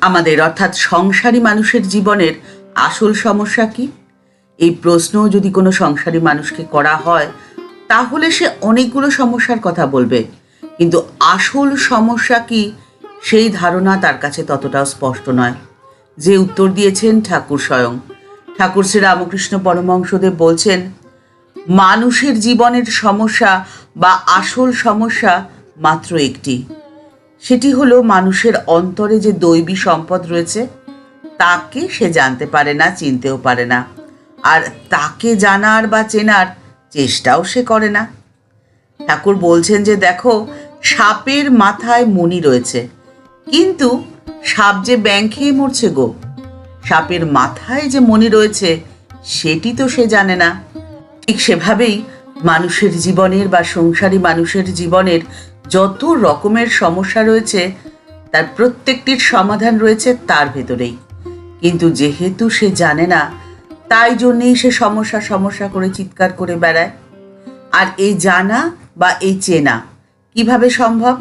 আমাদের অর্থাৎ সংসারী মানুষের জীবনের আসল সমস্যা কি? এই প্রশ্ন যদি কোনো সংসারী মানুষকে করা হয় তাহলে সে অনেকগুলো সমস্যার কথা বলবে, কিন্তু আসল সমস্যা কি সেই ধারণা তার কাছে ততটাও স্পষ্ট নয়। যে উত্তর দিয়েছেন ঠাকুর স্বয়ং। ঠাকুর শ্রী রামকৃষ্ণ পরমহংসদেব বলছেন, মানুষের জীবনের সমস্যা বা আসল সমস্যা মাত্র একটি, সেটি হলো মানুষের অন্তরে যে দৈবী সম্পদ রয়েছে তাকে সে জানতে পারে না, চিনতেও পারে না, আর তাকে জানার বা চেনার চেষ্টাও সে করে না। ঠাকুর বলছেন যে দেখো, সাপের মাথায় মণি রয়েছে, কিন্তু সাপ যে ব্যাঙ খেয়ে মরছে গো। সাপের মাথায় যে মণি রয়েছে সেটি তো সে জানে না। ঠিক সেভাবেই মানুষের জীবনের বা সংসারী মানুষের জীবনের যত রকমের সমস্যা রয়েছে তার প্রত্যেকটির সমাধান রয়েছে তার ভেতরেই, কিন্তু যেহেতু সে জানে না তাই জন্যেই সে সমস্যা সমস্যা করে চিৎকার করে বেড়ায়। আর এই জানা বা এই চেনা কিভাবে সম্ভব?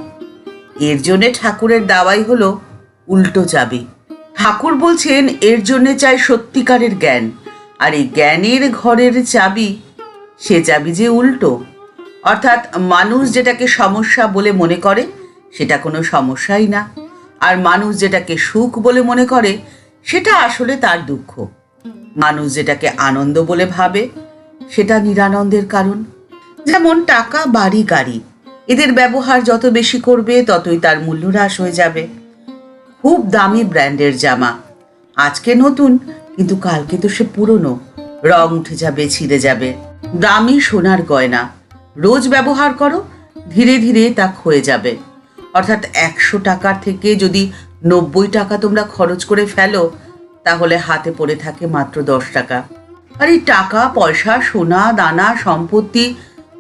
এর জন্যে ঠাকুরের দাওয়াই হলো উল্টো চাবি। ঠাকুর বলছেন এর জন্যে চাই সত্যিকারের জ্ঞান, আর এই জ্ঞানের ঘরের চাবি, সে চাবি যে উল্টো। অর্থাৎ মানুষ যেটাকে সমস্যা বলে মনে করে সেটা কোনো সমস্যাই না, আর মানুষ যেটাকে সুখ বলে মনে করে সেটা আসলে তার দুঃখ। মানুষ যেটাকে আনন্দ বলে ভাবে সেটা নিরানন্দের কারণ। যেমন টাকা, বাড়ি, গাড়ি, এদের ব্যবহার যত বেশি করবে ততই তার মূল্য হ্রাস হয়ে যাবে। খুব দামি ব্র্যান্ডের জামা আজকে নতুন, কিন্তু কালকে তো সে পুরনো, রং উঠে যাবে, ছিঁড়ে যাবে। দামি সোনার গয়না রোজ ব্যবহার করো, ধীরে ধীরে তা ক্ষয়ে যাবে। অর্থাৎ 100 টাকার থেকে যদি 90 টাকা তোমরা খরচ করে ফেলো তাহলে হাতে পড়ে থাকে মাত্র 10 টাকা। আর এই টাকা পয়সা, সোনা দানা, সম্পত্তি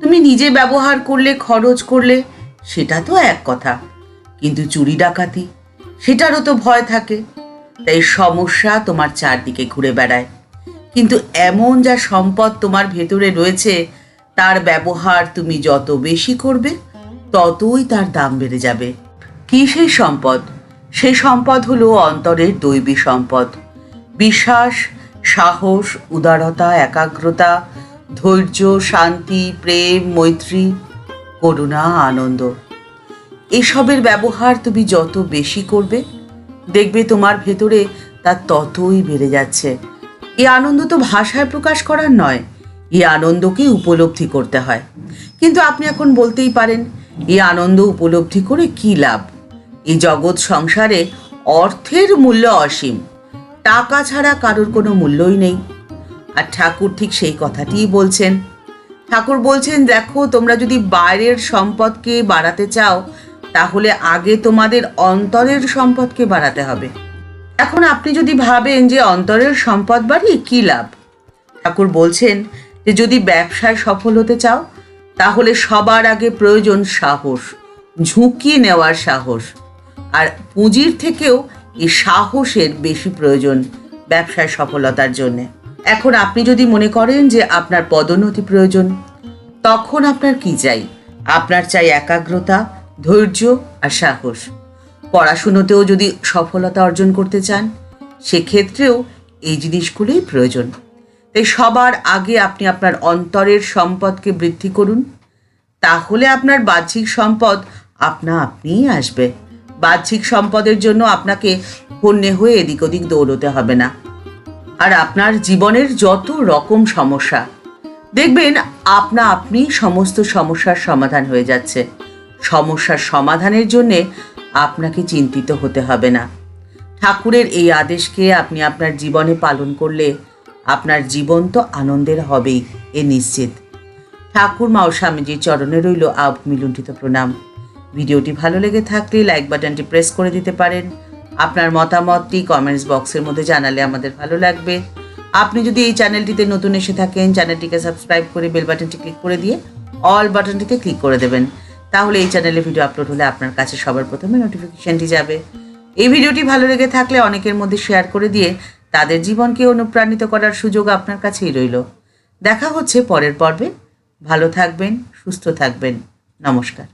তুমি নিজে ব্যবহার করলে, খরচ করলে সেটা তো এক কথা, কিন্তু চুরি ডাকাতি সেটারও তো ভয় থাকে। তাই সমস্যা তোমার চারদিকে ঘুরে বেড়ায়, কিন্তু এমন যা সম্পদ তোমার ভেতরে রয়েছে তার ব্যবহার তুমি যত বেশি করবে ততই তার দাম বেড়ে যাবে। কি সেই সম্পদ? সেই সম্পদ হলো অন্তরের দৈবী সম্পদ। বিশ্বাস, সাহস, উদারতা, একাগ্রতা, ধৈর্য, শান্তি, প্রেম, মৈত্রী, করুণা, আনন্দ, এসবের ব্যবহার তুমি যত বেশি করবে দেখবে তোমার ভেতরে তা ততই বেড়ে যাচ্ছে। এই আনন্দ তো ভাষায় প্রকাশ করার নয়, এই আনন্দকে উপলব্ধি করতে হয়। কিন্তু আপনি এখন বলতেই পারেন, এই আনন্দ উপলব্ধি করে কি লাভ? এই জগৎ সংসারে অর্থের মূল্য অসীম, টাকা ছাড়া কারোর কোনো মূল্যই নেই। আর ঠাকুর ঠিক সেই কথাটিই বলছেন। ঠাকুর বলছেন, দেখো, তোমরা যদি বাইরের সম্পদকে বাড়াতে চাও তাহলে আগে তোমাদের অন্তরের সম্পদকে বাড়াতে হবে। এখন আপনি যদি ভাবেন যে অন্তরের সম্পদ বাড়িয়ে কি লাভ, ঠাকুর বলছেন যে যদি ব্যবসায় সফল হতে চাও তাহলে সবার আগে প্রয়োজন সাহস, ঝুঁকি নেওয়ার সাহস। আর পুঁজির থেকেও এই সাহসের বেশি প্রয়োজন ব্যবসায় সফলতার জন্য। এখন আপনি যদি মনে করেন যে আপনার পদোন্নতি প্রয়োজন, তখন আপনার কি চাই? আপনার চাই একাগ্রতা, ধৈর্য আর সাহস। পড়াশুনোতেও যদি সফলতা অর্জন করতে চান সেক্ষেত্রেও এই জিনিসগুলোই প্রয়োজন। তাই সবার আগে আপনি আপনার অন্তরের সম্পদকে বৃদ্ধি করুন, তাহলে আপনার বাহ্যিক সম্পদ আপনা আপনিই আসবে। বাহ্যিক সম্পদের জন্য আপনাকে হন্যে হয়ে এদিক ওদিক দৌড়তে হবে না। আর আপনার জীবনের যত রকম সমস্যা দেখবেন আপনা আপনি সমস্ত সমস্যার সমাধান হয়ে যাচ্ছে। সমস্যার সমাধানের জন্যে আপনাকে চিন্তিত হতে হবে না। ঠাকুরের এই আদেশকে আপনি আপনার জীবনে পালন করলে আপনার জীবন তো আনন্দের হবেই, এ নিশ্চিত। ঠাকুর মা ও স্বামীজির চরণে রইল আভূমি লুণ্ঠিত প্রণাম। ভিডিওটি ভালো লেগে থাকলে লাইক বাটনটি প্রেস করে দিতে পারেন। আপনার মতামতটি কমেন্টস বক্সের মধ্যে জানালে আমাদের ভালো লাগবে। আপনি যদি এই চ্যানেলটিতে নতুন এসে থাকেন, চ্যানেলটিকে সাবস্ক্রাইব করে বেল বাটনটি ক্লিক করে দিয়ে অল বাটনটিতে ক্লিক করে দেবেন, তাহলে এই চ্যানেলে ভিডিও আপলোড হলে আপনার কাছে সবার প্রথমে নোটিফিকেশনটি যাবে। এই ভিডিওটি ভালো লেগে থাকলে অনেকের মধ্যে শেয়ার করে দিয়ে তাদের জীবনকে অনুপ্রাণিত করার সুযোগ আপনার কাছেই রইল। দেখা হচ্ছে পরের পর্বে। ভালো থাকবেন, সুস্থ থাকবেন। নমস্কার।